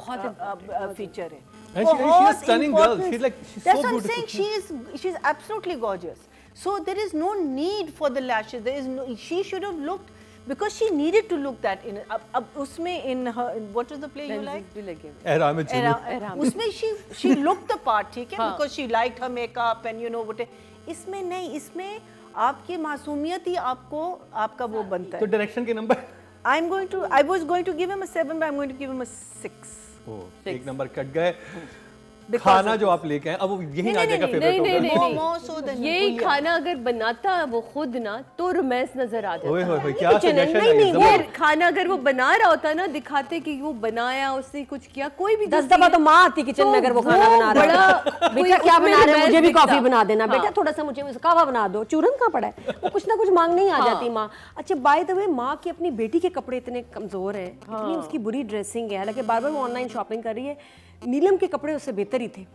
फीचर है। And she is stunning girl. important. She's like- she's That's so what I'm beautiful. saying. She's absolutely gorgeous. So there is no need for the lashes. There is no. She should have looked because she needed to look that in. अब उसमें in her what was the play you like? भी लगे हुए। एहराम जुनून। उसमें she looked the part, ठीक है, because she liked her makeup and you know what. इसमें नहीं, इसमें आपकी मासूमियत ही आपको आपका वो बनता तो है। डायरेक्शन के number I was going to give him a 7, but I'm going to give him a 6. एक नंबर कट गए। खाना जो आप लेके आए अब वो यही आ जाएगा फेवरेट नहीं, होगा। नहीं, More so than ये हुलिया। खाना अगर बनाता वो खुद ना तो रोमांस नजर आ ओए जाता। होए क्या किचन है, सजेशन नहीं, है नहीं, ये वो जबरदस्त। ये खाना अगर वो बना रहा होता ना, दिखाते कि वो बनाया, उसने कुछ किया, कोई भी 10 दफा तो माँ आती किचन में अगर वो खाना बना रहा है। बेटा क्या बना रहे हो, मुझे भी कॉफी बना देना, बेटा थोड़ा सा मुझे कहवा बना दो, चूरन कहाँ पड़ा है, वो कुछ ना कुछ मांगने ही आ जाती माँ। अच्छा बाय द वे माँ की अपनी बेटी के कपड़े इतने कमजोर हैं, इतनी उसकी बुरी ड्रेसिंग है, हालांकि बार बार वो ऑनलाइन शॉपिंग कर रही है, नीलम के कपड़े उससे बेहतर ही थे।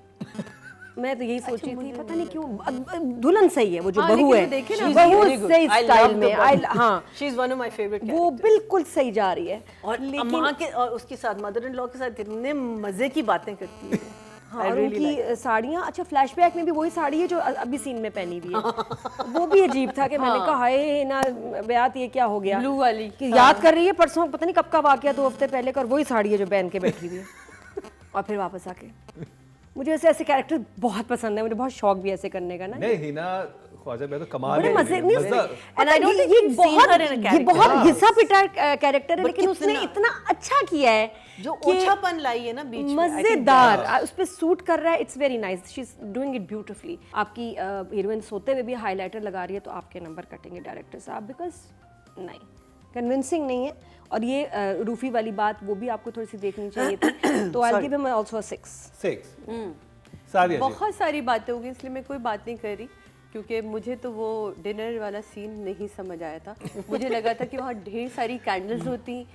मैं तो यही सोच रही थी पता नहीं क्यों दुल्हन सही है वो जो हाँ, बहू लेकिन है, वो देखे ना, she's बहू Very good. सही I स्टाइल love the में, body. हाँ She is one of my favorite वो characters. बिल्कुल सही जा रही है। और माँ के और उसके साथ मदर इन लॉ के साथ इतने मजे की बातें करती है। हाँ, और उनकी साड़ियाँ, अच्छा फ्लैशबैक में भी वही साड़ी है जो अभी सीन में पहनी हुई है। वो भी अजीब था कि मैंने कहा हाय ना बेयात ये क्या हो गया, ब्लू वाली कि याद कर रही है परसों पता नहीं कब का वाकया 2 हफ्ते पहले का, और वही साड़ी है जो पहन के बैठी हुई है और फिर वापस आके। मुझे ऐसे ऐसे कैरेक्टर बहुत पसंद है, मुझे बहुत शौक भी ऐसे करने का ना। नहीं हिना ख्वाजा में तो कमाल बड़े है, मजे नहीं, मजा। And I don't think ये we've seen her in a ये character. बहुत घिसा पिटा कैरेक्टर है, But लेकिन उसने कितना? इतना अच्छा किया है जो कि ओछापन लाई है ना बीच में, I think मजेदार, उस पे सूट कर रहा है। It's very nice, she is doing it beautifully. आपकी हीरोइन सोते हुए भी हाइलाइटर लगा रही है तो आपके नंबर कटेंगे डायरेक्टर साहब, बिकॉज नहीं कन्विंसिंग नहीं है। और ये रूफी वाली बात वो भी आपको थोड़ी सी देखनी चाहिए थी, तो I give him also 6। 6 Sadia ji. बहुत सारी बातें होगी इसलिए मैं कोई बात नहीं कर रही, क्योंकि मुझे तो वो डिनर वाला सीन नहीं समझ आया था। मुझे लगा था कि वहाँ ढेर सारी कैंडल्स होती,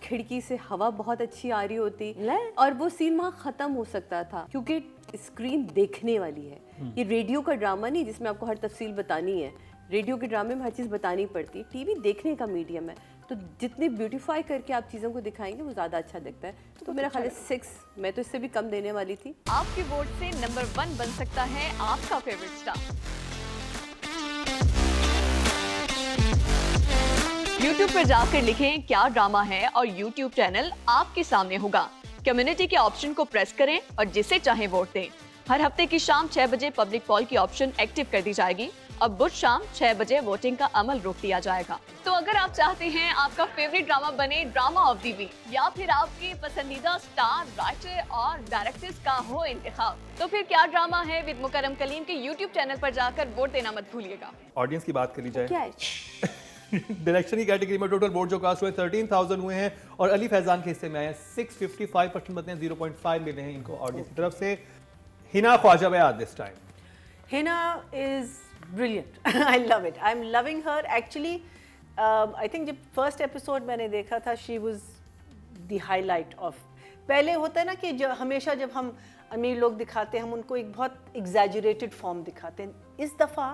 खिड़की से हवा बहुत अच्छी आ रही होती और वो सीन वहाँ ख़त्म हो सकता था, क्योंकि स्क्रीन देखने वाली है। ये रेडियो का ड्रामा नहीं जिसमें आपको हर तफसील बतानी है। रेडियो के ड्रामे में हर चीज़ बतानी पड़ती है, टीवी देखने का मीडियम है, तो जितने ब्यूटीफाई करके आप चीज़ों को दिखाएंगे वो ज़्यादा अच्छा दिखता है। तो मेरा ख्याल है 6, मैं तो इससे भी कम देने वाली थी। आपके वोट से नंबर 1 बन सकता है आपका फेवरेट स्टार। YouTube पर जाकर लिखें क्या ड्रामा है और YouTube चैनल आपके सामने होगा। कम्युनिटी के ऑप्शन को प्रेस करें और जिसे चाहे वोट दें। हर हफ्ते की शाम 6 बजे पब्लिक पॉल की ऑप्शन एक्टिव कर दी जाएगी। अब बुध शाम 6 बजे वोटिंग का अमल रोक दिया जाएगा। तो अगर आप चाहते हैं आपका फेवरेट ड्रामा बने ड्रामा ऑफ द वीक, या फिर आपके पसंदीदा स्टार, राइटर और डायरेक्टर्स का हो इंतखाब, तो फिर क्या ड्रामा है विद मुकरम कलीम के YouTube चैनल पर जाकर वोट देना मत भूलिएगा। ऑडियंस की बात कर ली जाए। क्या है डायरेक्शन की कैटेगरी में टोटल वोट जो कास्ट हुए 13,000 हुए हैं और अली फैजान के हिस्से में आए हैं 655% मतदें 0.5 मिले हैं इनको ऑडियंस की तरफ से। Hina Khwaja Bayat this time. Hina is brilliant. I love it. I'm loving her. Actually, I think जब first episode मैंने देखा था, she was the highlight of. पहले होता है ना कि हमेशा जब हम अमीर लोग दिखाते हैं हम उनको एक बहुत exaggerated form दिखाते हैं। इस दफ़ा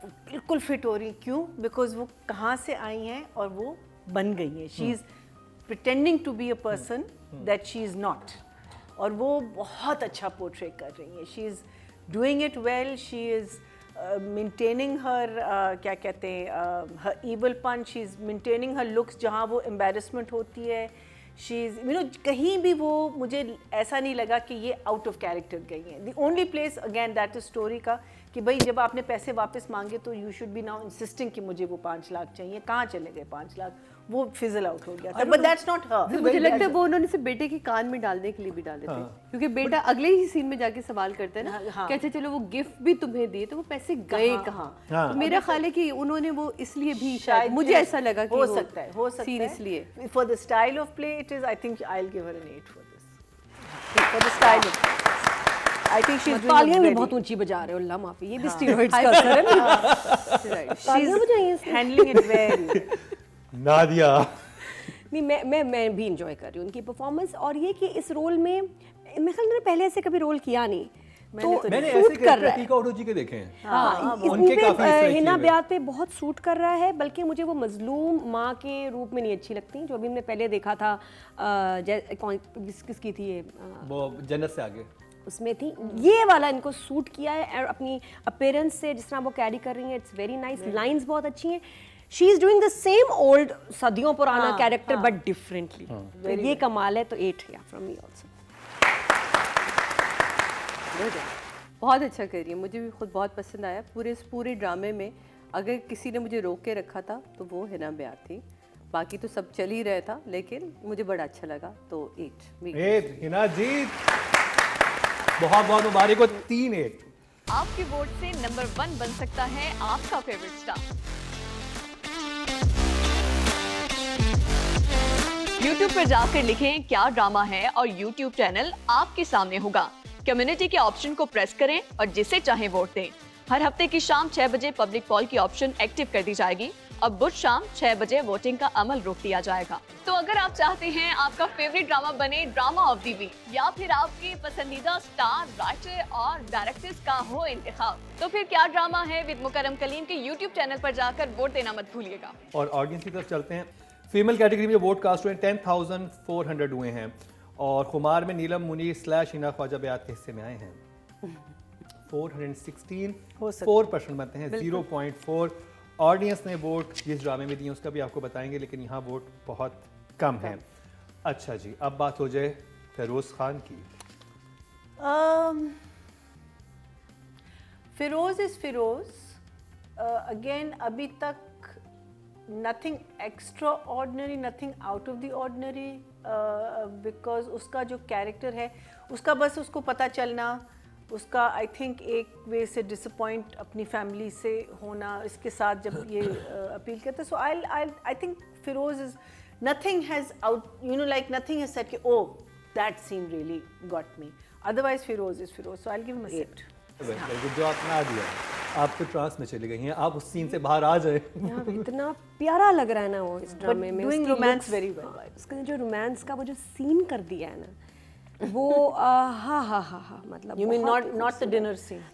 बिल्कुल फिट हो रही, क्यों? बिकॉज वो कहाँ से आई हैं और वो बन गई हैं। She is pretending to be a person that she is not, और वो बहुत अच्छा पोर्ट्रे कर रही हैं। She is doing it well, she is maintaining her क्या कहते हैं her evil punch, she is maintaining her looks. जहाँ वो एम्बेरसमेंट होती है, शी इज़ यू नो कहीं भी वो मुझे ऐसा नहीं लगा कि ये आउट ऑफ कैरेक्टर गई हैं। The only place again that is story का कि भाई जब आपने पैसे वापस मांगे तो you should be now insisting कि मुझे वो 5 लाख चाहिए। कहाँ चले गए 5 लाख? वो फिजल आउट हो गया था। But that's not her. मुझे लगता है वो उन्होंने सिर्फ बेटे के कान में डालने के लिए भी डाले थे, क्योंकि बेटा अगले ही सीन में जाके सवाल करता है ना कि अच्छा चलो वो गिफ्ट भी तुम्हें दिए तो वो पैसे गए कहाँ। तो मेरा ख्याल है कि उन्होंने वो इसलिए भी शायद मुझे ऐसा लगा कि हो सकता है सीन इसलिए। For the style of play it is, I think I will give her an 8 for this, for the style of I think she is तालियां भी बहुत ऊंची बजा रहे हो, अल्लाह माफी, ये भी स्टीरॉइड्स का असर है ना। तालियां बजाइए इसने। Handling it very. नादिया नहीं, मैं भी इंजॉय कर रही हूँ उनकी परफॉर्मेंस, और ये कि इस रोल में मेरे ख्याल में पहले ऐसे कभी रोल किया नहीं, तो मैंने सूट ऐसे कर रहा है। टीका ऑटो जी के देखे हैं। हाँ, उनके इस काफी पे इस हिना तरह बयात पे बहुत सूट कर रहा है। बल्कि मुझे वो मजलूम माँ के रूप में नहीं अच्छी लगती जो अभी हमने पहले देखा था। किसकी थी ये? वो जन्नत से आगे उसमें थी। ये वाला इनको सूट किया है, और अपनी अपीयरेंस से जिस तरह वो कैरी कर रही है, इट्स वेरी नाइस। लाइंस बहुत अच्छी हैं। She is doing the same old सदियों पुराना कैरेक्टर बट डिफरेंटली। तो ये कमाल है। तो 8 या फ्रॉम मी आल्सो। बहुत अच्छा कर रही है, मुझे भी खुद बहुत पसंद आया। पूरे ड्रामे में अगर किसी ने मुझे रोक के रखा था तो वो हिना बयात थी। बाकी तो सब चल ही रहा था, लेकिन मुझे बड़ा अच्छा लगा। तो 8 हिना जी बहुत बहुत मुबारक हो। 3-8 आपके वोट से नंबर 1 बन सकता है आपका फेवरेट स्टार। YouTube पर जाकर लिखें क्या ड्रामा है और YouTube चैनल आपके सामने होगा। कम्युनिटी के ऑप्शन को प्रेस करें और जिसे चाहे वोट दें। हर हफ्ते की शाम 6 बजे पब्लिक पॉल की ऑप्शन एक्टिव कर दी जाएगी। अब बुध शाम 6 बजे वोटिंग का अमल रोक दिया जाएगा। तो अगर आप चाहते हैं आपका फेवरेट ड्रामा बने ड्रामा ऑफ द वीक, या फिर आपके पसंदीदा स्टार, राइटर और डायरेक्टर्स का हो इंतखाब, तो फिर क्या ड्रामा है विद मुकरम कलीम के YouTube चैनल पर जाकर वोट देना मत भूलिएगा। और ऑडियंस की तरफ चलते हैं। फीमेल कैटेगरी में जो वोट कास्ट हुए हैं 10,400 हुए हैं और खुमार में नीलम मुनीर / हिना ख्वाजा बेयात के हिस्से में आए हैं 416 4% बनते हैं 0.4 ऑडियंस ने वोट जिस ड्रामे में दिए उसका भी आपको बताएंगे, लेकिन यहाँ वोट बहुत कम है। अच्छा जी, अब बात हो जाए फेरोज खान की। फिरोज इज फिरोज अगेन, अभी तक nothing extra ordinary, nothing out of the ordinary, because उसका जो कैरेक्टर है उसका बस उसको पता चलना, उसका आई थिंक एक वे से डिसअपॉइंट अपनी फैमिली से होना इसके साथ जब ये अपील करते, so I think Firoz is nothing has out, you know, like nothing has said कि oh that scene really got me, otherwise Firoz is Firoz, so I will give him 8। जो आपने आ दिया, आप तो ट्रांस में चली गई हैं, आप उस सीन से बाहर आ जाए। इतना प्यारा लग रहा है ना वो इस ड्रामे में, doing उसकी romance looks, very well. उसका जो रोमांस का वो जो सीन कर दिया है ना वो हा मतलब You mean बहुत not the dinner scene?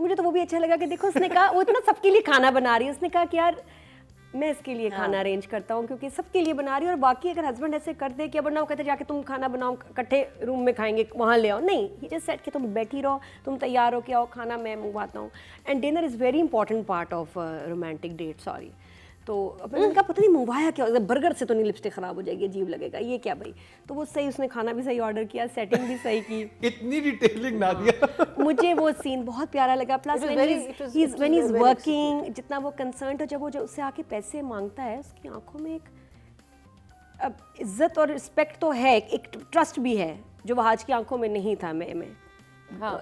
मुझे तो वो भी अच्छा लगा कि देखो उसने कहा वो इतना सबके लिए खाना बना रही है, उसने कहा कि यार मैं इसके लिए खाना अरेंज करता हूँ क्योंकि सबके लिए बना रही है, और बाकी अगर हस्बैंड ऐसे कर दे क्या बनाओ, कहते जाके तुम खाना बनाओ, इकट्ठे रूम में खाएंगे, वहाँ ले आओ, नहीं, ही जस्ट सेड कि तुम बैठी रहो, तुम तैयार हो के आओ, खाना मैं मंगवाता हूँ। And dinner is very important part of romantic date, sorry. तो अब इनका पता नहीं मंगवाया क्या, बर्गर से तो नहीं लिपस्टिक खराब हो जाएगी, अजीब लगेगा, ये क्या भाई, तो वो सही, उसने खाना भी सही ऑर्डर किया, सेटिंग भी सही की। इतनी डिटेलिंग ना दिया। मुझे वो सीन बहुत प्यारा लगा, plus when he is working, जितना वो कंसर्न हो, जब वो जो उससे आके पैसे मांगता है, उसकी आंखों में एक इज्जत और रिस्पेक्ट तो है, एक ट्रस्ट भी है जो वहाज की आंखों में नहीं था, मैं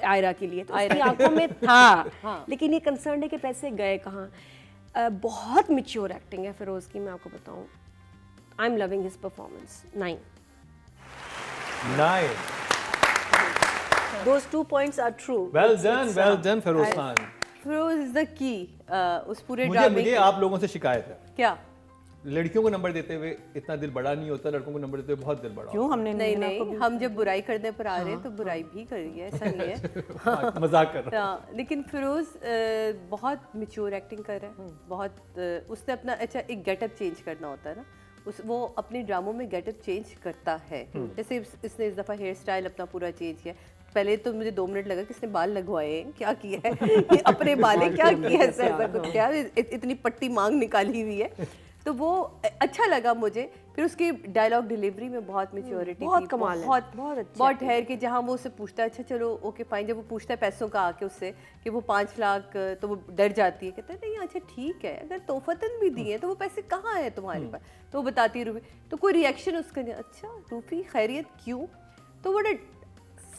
आयरा के लिए, तो उसकी आंखों में था, लेकिन ये कंसर्न है कि पैसे गए कहाँ। बहुत मैच्योर एक्टिंग है फिरोज की, मैं आपको बताऊं, I am loving his performance. 9 Those 2 points are true. well done Feroze Khan. Feroze is the key उस पूरे मुझे ड्रामे मुझे आप लोगों से शिकायत है, क्या? लड़कियों को नंबर देते हुए इतना दिल बड़ा नहीं होता, लड़कों को नंबर देते हुए बहुत दिल बड़ा क्यों हमने नहीं, हम जब बुराई करने पर आ रहे हैं तो बुराई भी करिए, ऐसा नहीं है। होता है। मजाक कर रहा हूँ। लेकिन फिरोज बहुत मैच्योर एक्टिंग कर रहा है, बहुत उसने अपना अच्छा एक गेटअप चेंज करना होता है ना, वो अपने ड्रामों में गेटअप चेंज करता है। जैसे इसने इस दफ़ा हेयर स्टाइल अपना पूरा चेंज किया, पहले तो मुझे 2 मिनट लगा कि इसने बाल लगवाए हैं, क्या किया है कि अपने बाल क्या किया है, ऐसा कुछ क्या, इतनी पट्टी मांग निकाली हुई है, तो वो अच्छा लगा मुझे। फिर उसकी डायलॉग डिलीवरी में बहुत मैच्योरिटी, बहुत कमाल है, बहुत ठहर के, जहाँ वो उससे पूछता है अच्छा चलो ओके फाइन, जब वो पूछता है पैसों का आके उससे कि वो 5 लाख, तो वो डर जाती है, कहता है नहीं अच्छा ठीक है, अगर तोहफतन भी दिए तो वो पैसे कहाँ है तुम्हारे पास, तो वो बताती है रूफी, तो कोई रिएक्शन उसका नहीं, अच्छा रूफी खैरियत क्यों, तो बड़े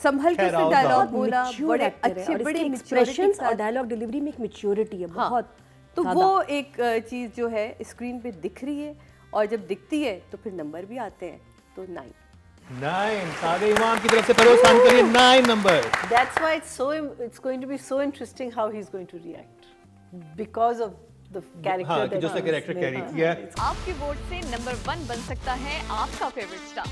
संभल के उसने डायलॉग बोला, बड़े अच्छे बड़े एक्सप्रेशंस और डायलॉग डिलीवरी में एक मैच्योरिटी है बहुत। तो वो एक चीज़ जो है स्क्रीन पे दिख रही है, और जब दिखती है तो फिर नंबर भी आते हैं, तो 9 सादे इमाम की तरफ से फेरोज खान के लिए 9 number. That's why it's going to be so interesting how he's going to react because of the character हाँ, that जो उसने कैरेक्टर कैरी किया है। आपके वोट से नंबर 1 बन सकता है आपका फेवरेट स्टार।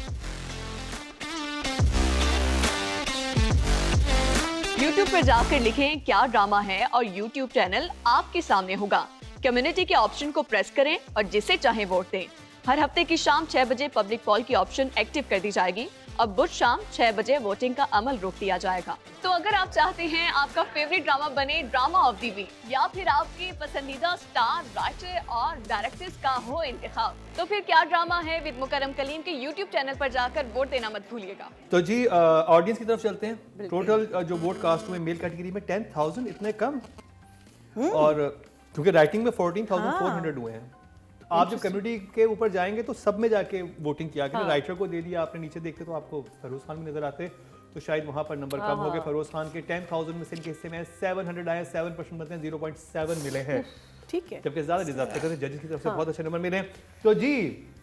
YouTube पर जाकर लिखें क्या ड्रामा है और YouTube चैनल आपके सामने होगा। कम्युनिटी के ऑप्शन को प्रेस करें और जिसे चाहे वोट दें। हर हफ्ते की शाम 6 बजे पब्लिक पॉल की ऑप्शन एक्टिव कर दी जाएगी और बुध शाम 6 बजे वोटिंग का अमल रोक दिया जाएगा। तो अगर आप चाहते हैं आपका फेवरेट ड्रामा बने ड्रामा ऑफ द वीक, या फिर आपके पसंदीदा स्टार, राइटर और डायरेक्टर्स का हो इंतखाब, तो फिर क्या ड्रामा है विद मुकरम कलीम के YouTube चैनल पर जाकर वोट देना मत भूलिएगा। तो जी ऑडियंस की तरफ चलते हैं। टोटल जो वोट कास्ट हुए मेल कैटेगरी में 10,000, इतने कम, और क्योंकि राइटिंग में 14,400 हुए हैं। आप जब कम्युनिटी के ऊपर जाएंगे तो सब में जाके वोटिंग किया, राइटर को दे दिया आपने, नीचे देखते तो आपको फेरोज खान भी नजर आते, तो शायद वहां पर नंबर कम हो गए। फेरोज खान के 10,000 में से इनके हिस्से में 700 आए, 7% बनते हैं, 0.7 मिले हैं, ठीक है, जबकि ज्यादा डिजर्व करते थे। जजेस की तरफ से बहुत अच्छे नंबर मिले। तो जी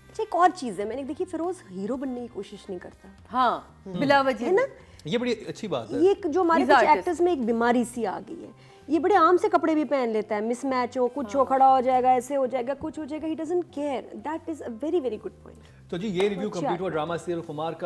अच्छा एक और चीज़ है, मैंने देखी फिरोज हीरो बनने की कोशिश नहीं करता, हाँ बिला वजह है ना, ये बड़ी अच्छी बात है। ये जो हमारे कुछ एक्टर्स में एक बीमारी सी आ गई है, ये बड़े आम से कपड़े भी पहन लेता है, मिसमैच हो, कुछ हो, खड़ा हो जाएगा, ऐसे हो जाएगा, कुछ हो जाएगा, he doesn't care, that is a very very good point. तो जी ये रिव्यू कंप्लीट हुआ ड्रामा सीरियल खुमार का।